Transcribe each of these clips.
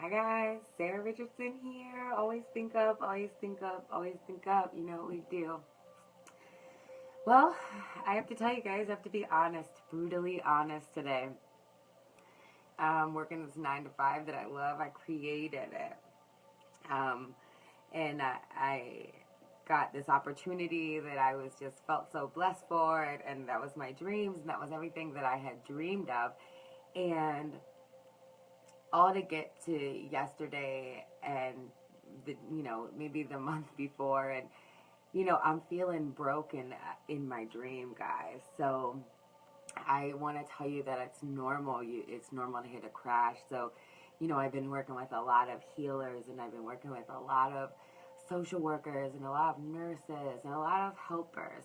Hi guys, Sarah Richardson here. Always think up, always think up, always think up. You know what we do. Well, I have to tell you guys, I have to be honest, brutally honest today. Working this 9 to 5 that I love, I created it. Um, and I got this opportunity that I was just felt so blessed for, and that was my dreams, and that was everything that I had dreamed of. And all to get to yesterday and maybe the month before, and I'm feeling broken in my dream, guys. So I want to tell you that it's normal. It's normal to hit a crash. So I've been working with a lot of healers, and I've been working with a lot of social workers and a lot of nurses and a lot of helpers,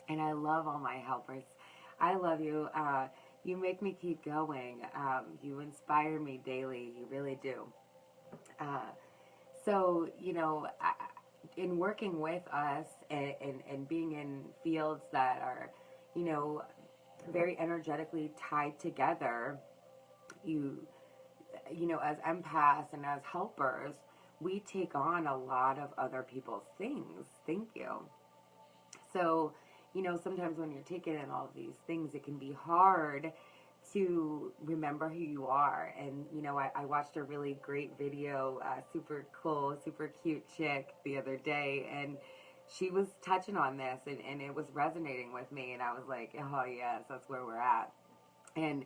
and I love all my helpers. I love you. You make me keep going. You inspire me daily. You really do. Uh, so, in working with us and being in fields that are, you know, very energetically tied together, you, as empaths and as helpers, we take on a lot of other people's things. Thank you. So, sometimes when you're taking in all of these things, it can be hard to remember who you are. And, I watched a really great video, super cool, super cute chick the other day, and she was touching on this, and it was resonating with me. And I was like, oh, yes, that's where we're at. And,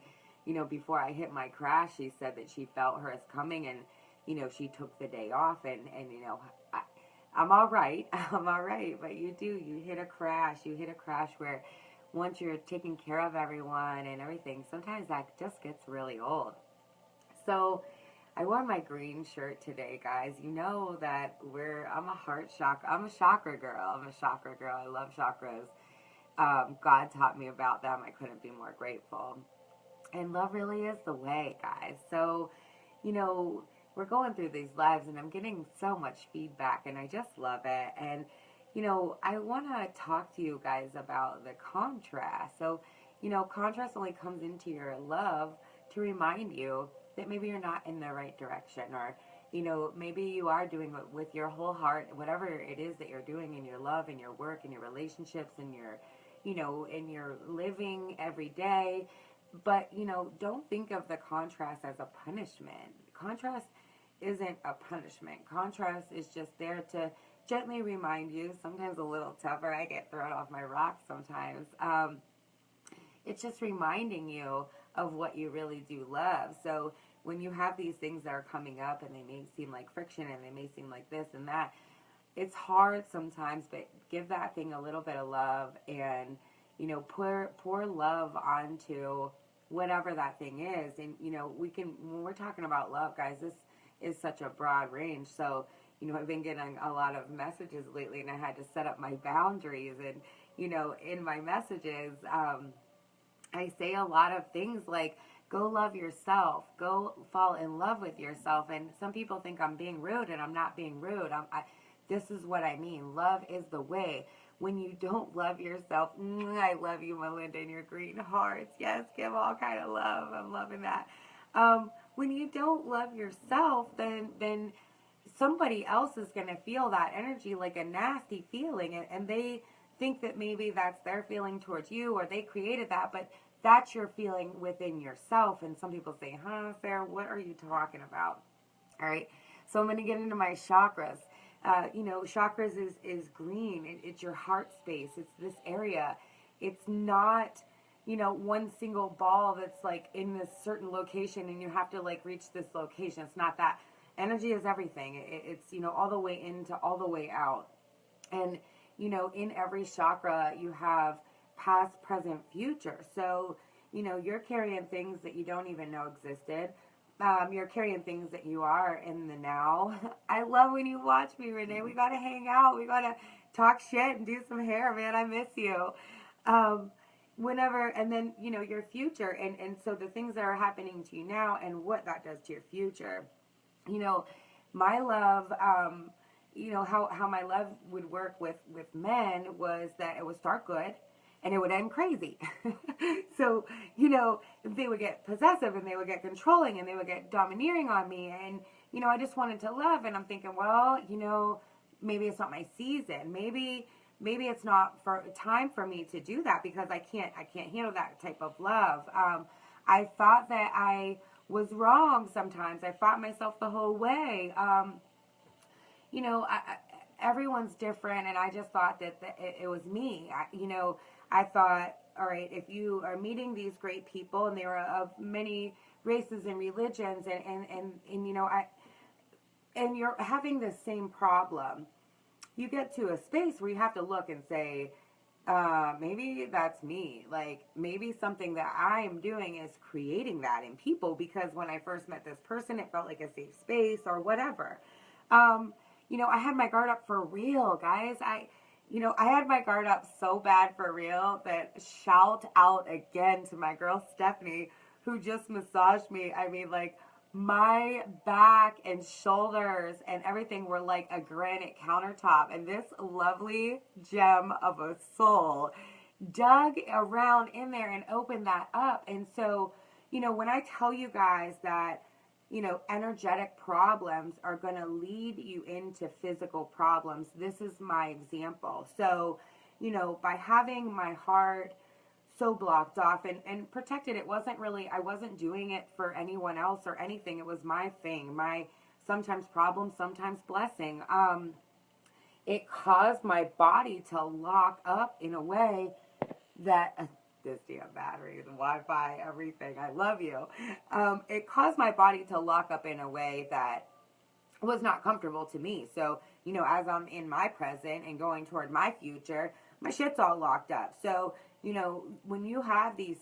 before I hit my crash, she said that she felt hers coming, and, she took the day off, and I'm all right. I'm all right. But you hit a crash. You hit a crash where once you're taking care of everyone and everything, sometimes that just gets really old. So I wore my green shirt today, guys. You know that I'm a heart chakra. I'm a chakra girl. I'm a chakra girl. I love chakras. God taught me about them. I couldn't be more grateful. And love really is the way, guys. So, you know, we're going through these lives, and I'm getting so much feedback, and I just love it. And, I want to talk to you guys about the contrast. So, contrast only comes into your love to remind you that maybe you're not in the right direction, or, maybe you are doing it with your whole heart, whatever it is that you're doing in your love, in your work, in your relationships, in your, in your living every day. But, don't think of the contrast as a punishment. Contrast isn't a punishment. Contrast is just there to gently remind you, sometimes a little tougher. I get thrown off my rocks sometimes. It's just reminding you of what you really do love. So when you have these things that are coming up, and they may seem like friction, and they may seem like this and that, it's hard sometimes, but give that thing a little bit of love, and pour love onto whatever that thing is. And when we're talking about love, guys, this is such a broad range. So I've been getting a lot of messages lately, and I had to set up my boundaries. And in my messages, I say a lot of things like, go love yourself, go fall in love with yourself. And some people think I'm being rude, and I'm not being rude. This is what I mean. Love is the way. When you don't love yourself, I love you, Melinda, and your green hearts. Yes, give all kind of love. I'm loving that. When you don't love yourself, then somebody else is going to feel that energy like a nasty feeling, and they think that maybe that's their feeling towards you, or they created that, but that's your feeling within yourself. And some people say, huh, Sarah, what are you talking about? All right. So I'm going to get into my chakras. Chakras is green. It's your heart space. It's this area. It's not, one single ball that's like in this certain location, and you have to like reach this location. It's not that. Energy is everything. It's, all the way in to all the way out. And, in every chakra, you have past, present, future. So, you're carrying things that you don't even know existed. You're carrying things that you are in the now. I love when you watch me, Renee. We gotta hang out. We gotta talk shit and do some hair, man. I miss you. Whenever, and then, your future. And so the things that are happening to you now, and what that does to your future. My love, how my love would work with men was that it would start good, and it would end crazy. So, you know, they would get possessive and they would get controlling and they would get domineering on me. And, you know, I just wanted to love. And I'm thinking, well, you know, maybe it's not my season. Maybe it's not for time for me to do that because I can't handle that type of love. I thought that I was wrong sometimes. I fought myself the whole way. You know, everyone's different, and I just thought that it was me. You know, I thought, all right, if you are meeting these great people, and they were of many races and religions, and you know, and you're having the same problem, you get to a space where you have to look and say, maybe that's me. Like, maybe something that I am doing is creating that in people, because when I first met this person, it felt like a safe space or whatever. You know, I had my guard up for real, guys. You know, I had my guard up so bad for real that, shout out again to my girl Stephanie, who just massaged me. I mean, like, my back and shoulders and everything were like a granite countertop. And this lovely gem of a soul dug around in there and opened that up. And so, you know, when I tell you guys that, you know, energetic problems are going to lead you into physical problems, this is my example. So, you know, by having my heart so blocked off and protected, it wasn't really, I wasn't doing it for anyone else or anything. It was my thing, my sometimes problem, sometimes blessing. It caused my body to lock up in a way that, this damn battery, the Wi-Fi, everything, I love you. It caused my body to lock up in a way that was not comfortable to me. So, you know, as I'm in my present and going toward my future, my shit's all locked up. So, you know, when you have these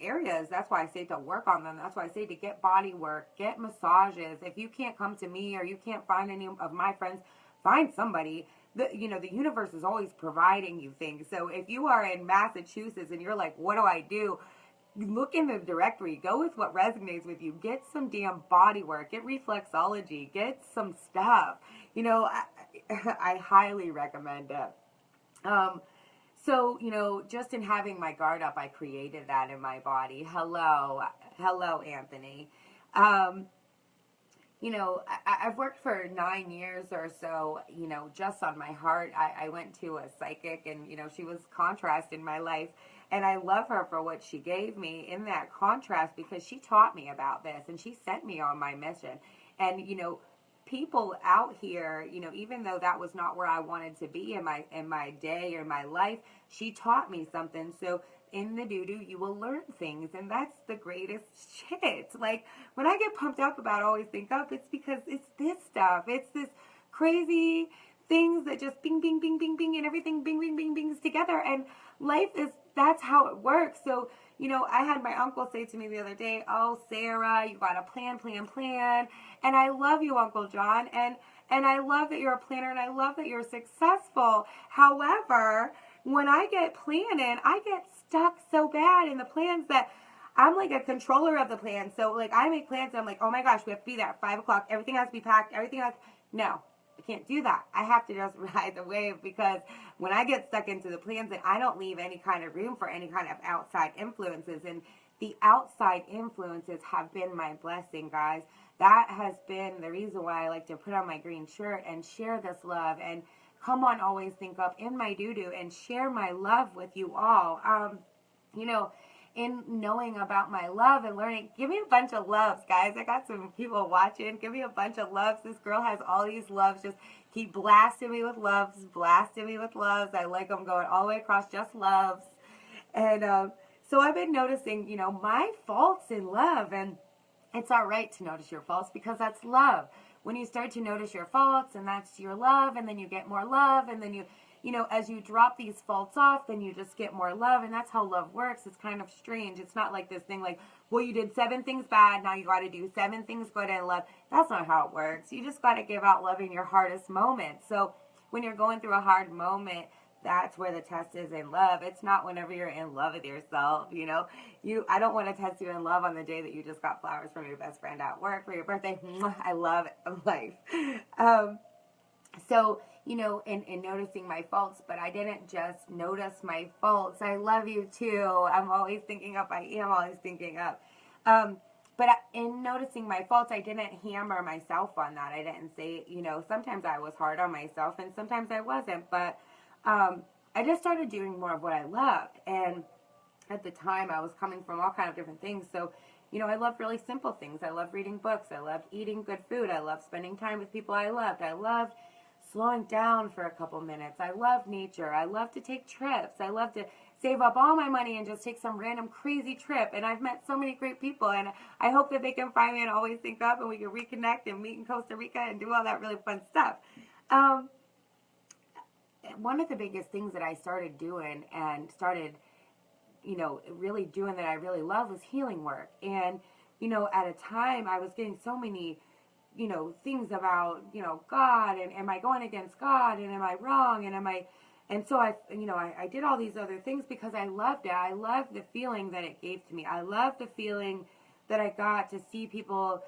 areas, that's why I say to work on them. That's why I say to get body work, get massages. If you can't come to me or you can't find any of my friends, find somebody. You know, the universe is always providing you things. So if you are in Massachusetts and you're like, what do I do? Look in the directory. Go with what resonates with you. Get some damn body work. Get reflexology. Get some stuff. You know, I highly recommend it. So, you know, just in having my guard up, I created that in my body. Hello, Anthony. You know, I've worked for 9 years or so, you know, just on my heart. I went to a psychic and, you know, she was contrast in my life. And I love her for what she gave me in that contrast, because she taught me about this and she sent me on my mission. And, you know, people out here, you know, even though that was not where I wanted to be in my day or my life, she taught me something. So in the doo-doo, you will learn things, and that's the greatest shit. Like, when I get pumped up about Always Think Up, it's because it's this stuff. It's this crazy things that just bing, bing, bing, bing, bing, and everything bing, bing, bing, bings together. And life is, that's how it works. So, you know, I had my uncle say to me the other day, oh, Sarah, you got to plan. And I love you, Uncle John. And I love that you're a planner, and I love that you're successful. However, when I get planning, I get stuck so bad in the plans that I'm like a controller of the plan. So, like, I make plans and I'm like, oh my gosh, we have to be there at 5 o'clock. Everything has to be packed. No, I can't do that. I have to just ride the wave, because when I get stuck into the plans, and I don't leave any kind of room for any kind of outside influences. And the outside influences have been my blessing, guys. That has been the reason why I like to put on my green shirt and share this love and come on Always Think Up in my doo-doo and share my love with you all. You know, in knowing about my love and learning, give me a bunch of loves, guys. I got some people watching. Give me a bunch of loves. This girl has all these loves. Just keep blasting me with loves, I like them going all the way across, just loves. And so I've been noticing, you know, my faults in love, and it's all right to notice your faults, because that's love. When you start to notice your faults, and that's your love, and then you get more love, and then you know, as you drop these faults off, then you just get more love, and that's how love works. It's kind of strange. It's not like this thing like, well, you did 7 things bad, now you got to do 7 things good in love. That's not how it works. You just got to give out love in your hardest moments. So when you're going through a hard moment, that's where the test is in love. It's not whenever you're in love with yourself, you know. I don't want to test you in love on the day that you just got flowers from your best friend at work for your birthday. I love life. So, and noticing my faults, but I didn't just notice my faults. I love you too. I'm always thinking up. I am always thinking up. Um, but in noticing my faults, I didn't hammer myself on that. I didn't say, sometimes I was hard on myself and sometimes I wasn't. But I just started doing more of what I loved. And at the time, I was coming from all kind of different things. So, I loved really simple things. I loved reading books. I loved eating good food. I loved spending time with people I loved. I loved slowing down for a couple minutes. I love nature. I love to take trips. I love to save up all my money and just take some random crazy trip. And I've met so many great people, and I hope that they can find me and always think up and we can reconnect and meet in Costa Rica and do all that really fun stuff. Um, One of the biggest things that I started doing and started, really doing that I really love was healing work. And, at a time I was getting so many things about, God, and am I going against God, and am I wrong, and am I, and so I did all these other things because I loved it. I loved the feeling that it gave to me. I loved the feeling that I got to see people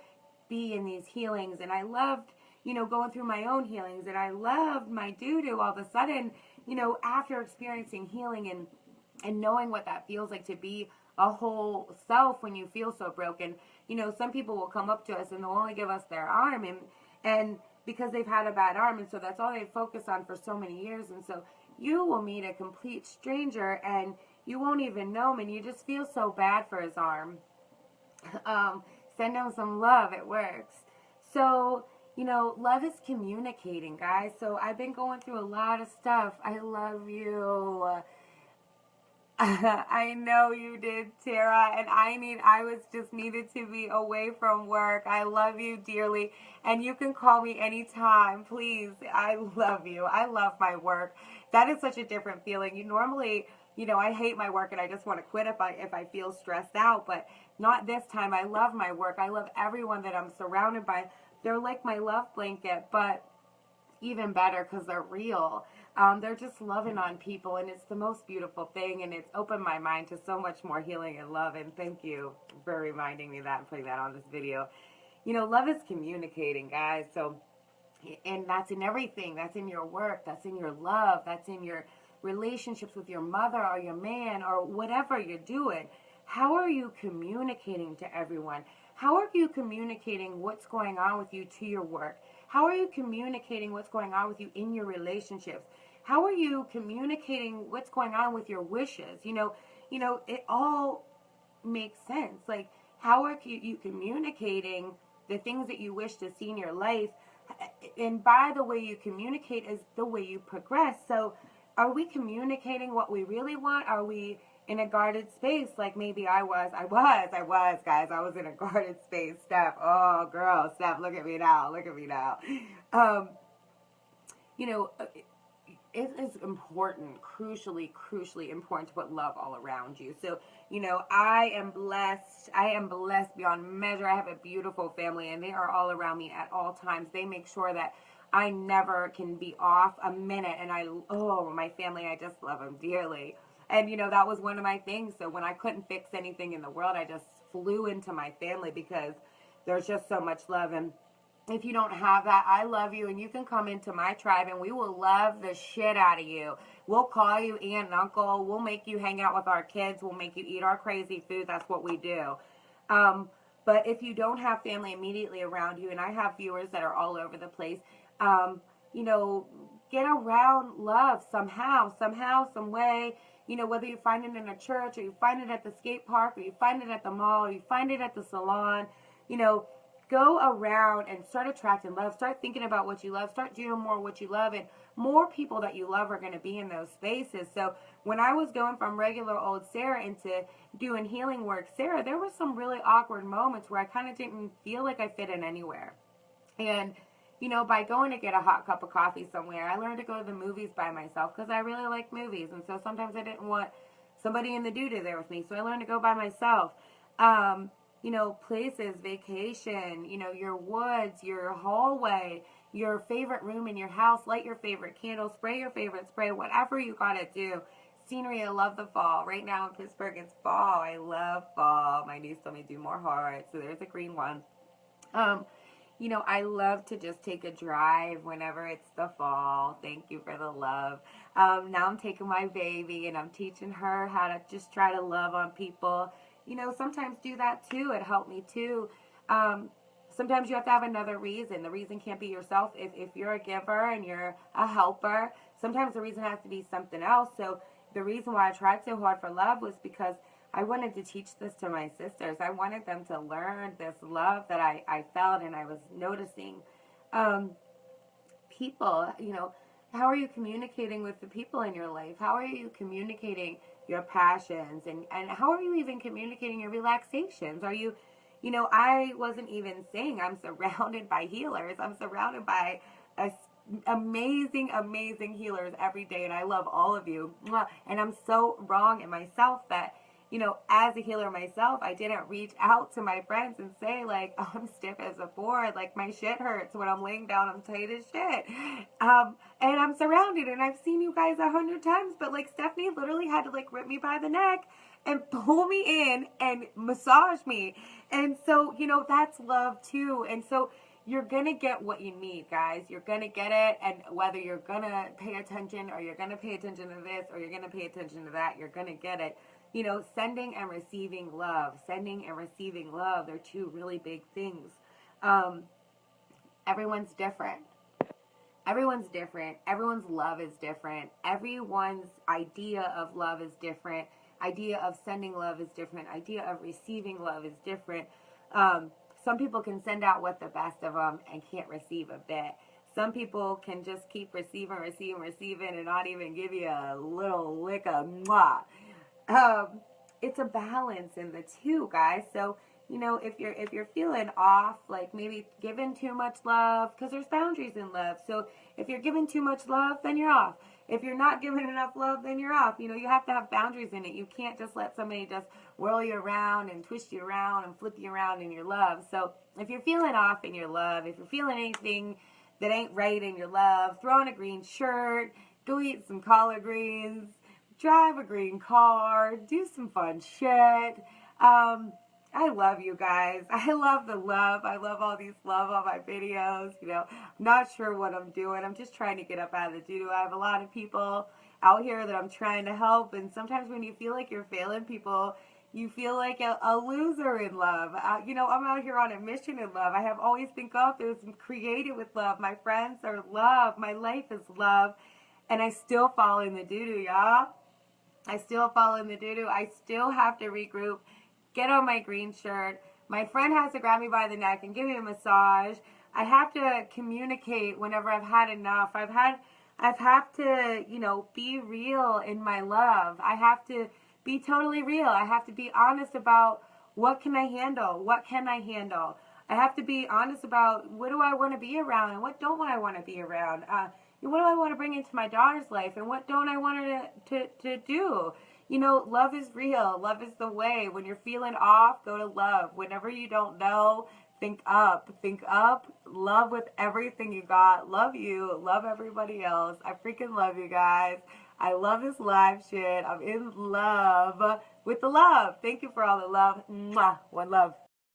be in these healings, and I loved, going through my own healings, and I loved my doo-doo all of a sudden, after experiencing healing and knowing what that feels like to be a whole self when you feel so broken. Some people will come up to us and they'll only give us their arm, and because they've had a bad arm, and so that's all they focus on for so many years. And so you will meet a complete stranger and you won't even know him, and you just feel so bad for his arm. um, Send him some love. It works. So, love is communicating, guys. So I've been going through a lot of stuff. I love you. I know you did, Tara, and I was just needed to be away from work. I love you dearly, and you can call me anytime, please. I love you. I love my work. That is such a different feeling. You normally, I hate my work and I just want to quit if I feel stressed out, but not this time. I love my work. I love everyone that I'm surrounded by. They're like my love blanket, but even better because they're real. They're just loving on people, and it's the most beautiful thing, and it's opened my mind to so much more healing and love. And thank you for reminding me that and putting that on this video. Love is communicating, guys. So, and that's in everything. That's in your work. That's in your love. That's in your relationships with your mother or your man or whatever you're doing. How are you communicating to everyone? How are you communicating what's going on with you to your work? How are you communicating what's going on with you in your relationships? How are you communicating what's going on with your wishes? It all makes sense. Like, how are you communicating the things that you wish to see in your life? And by the way you communicate is the way you progress. So are we communicating what we really want? Are we in a guarded space like maybe I was, guys. I was in a guarded space. Steph, oh girl, Steph, look at me now. Um, you know, it is important, crucially important to put love all around you. So, I am blessed. I am blessed beyond measure. I have a beautiful family, and they are all around me at all times. They make sure that I never can be off a minute. And my family, I just love them dearly. And, that was one of my things. So when I couldn't fix anything in the world, I just flew into my family because there's just so much love. And if you don't have that, I love you, and you can come into my tribe and we will love the shit out of you. We'll call you aunt and uncle. We'll make you hang out with our kids. We'll make you eat our crazy food. That's what we do. But if you don't have family immediately around you, and I have viewers that are all over the place, get around love somehow, some way. Whether you find it in a church or you find it at the skate park or you find it at the mall or you find it at the salon, go around and start attracting love. Start thinking about what you love. Start doing more what you love, and more people that you love are going to be in those spaces. So when I was going from regular old Sarah into doing healing work, Sarah, there were some really awkward moments where I kind of didn't feel like I fit in anywhere. And, by going to get a hot cup of coffee somewhere, I learned to go to the movies by myself because I really like movies. And so sometimes I didn't want somebody in the doo-doo there with me. So I learned to go by myself. Places, vacation, your woods, your hallway, your favorite room in your house, light your favorite candle, spray your favorite spray, whatever you gotta do. Scenery, I love the fall. Right now in Pittsburgh, it's fall. I love fall. My niece told me to do more hearts, so there's a green one. I love to just take a drive whenever it's the fall. Thank you for the love. Now I'm taking my baby and I'm teaching her how to just try to love on people. Sometimes do that too. It helped me too. Um, Sometimes you have to have another reason. The reason can't be yourself. If you're a giver and you're a helper, sometimes the reason has to be something else. So the reason why I tried so hard for love was because I wanted to teach this to my sisters. I wanted them to learn this love that I felt and I was noticing. Um, People, how are you communicating with the people in your life? How are you communicating your passions? And how are you even communicating your relaxations? Are you, I wasn't even saying I'm surrounded by healers. I'm surrounded by a amazing, amazing healers every day, and I love all of you. And I'm so wrong in myself that, as a healer myself, I didn't reach out to my friends and say, like, oh, I'm stiff as a board, like my shit hurts when I'm laying down, I'm tight as shit. And I'm surrounded, and I've seen you guys 100 times, but like Stephanie literally had to like rip me by the neck and pull me in and massage me. And so, that's love too. And so you're going to get what you need, guys. You're going to get it. And whether you're going to pay attention or you're going to pay attention to this or you're going to pay attention to that, you're going to get it. Sending and receiving love. Sending and receiving love, they're two really big things. Everyone's different. Everyone's different. Everyone's love is different. Everyone's idea of love is different. Idea of sending love is different. Idea of receiving love is different. Some people can send out what the best of them and can't receive a bit. Some people can just keep receiving, and not even give you a little lick of mwah. It's a balance in the two, guys. So, if you're feeling off, like maybe giving too much love, because there's boundaries in love. So if you're giving too much love, then you're off. If you're not giving enough love, then you're off. You have to have boundaries in it. You can't just let somebody just whirl you around and twist you around and flip you around in your love. So if you're feeling off in your love, if you're feeling anything that ain't right in your love, throw on a green shirt, go eat some collard greens, drive a green car, do some fun shit. I love you guys. I love the love. I love all these love on my videos. I'm not sure what I'm doing. I'm just trying to get up out of the doo-doo. I have a lot of people out here that I'm trying to help, and sometimes when you feel like you're failing people, you feel like a loser in love. I'm out here on a mission in love. I have always think up is created with love. My friends are love. My life is love, and I still fall in the doo-doo, y'all. I still fall in the doo-doo. I still have to regroup, get on my green shirt. My friend has to grab me by the neck and give me a massage. I have to communicate whenever I've had enough. I've have to, be real in my love. I have to be totally real. I have to be honest about what can I handle? What can I handle? I have to be honest about what do I want to be around and what don't I want to be around. What do I want to bring into my daughter's life and what don't I want her to do? Love is real. Love is the way. When you're feeling off, go to love. Whenever you don't know, think up. Think up. Love with everything you got. Love you. Love everybody else. I freaking love you guys. I love this live shit. I'm in love with the love. Thank you for all the love. Mwah. One love.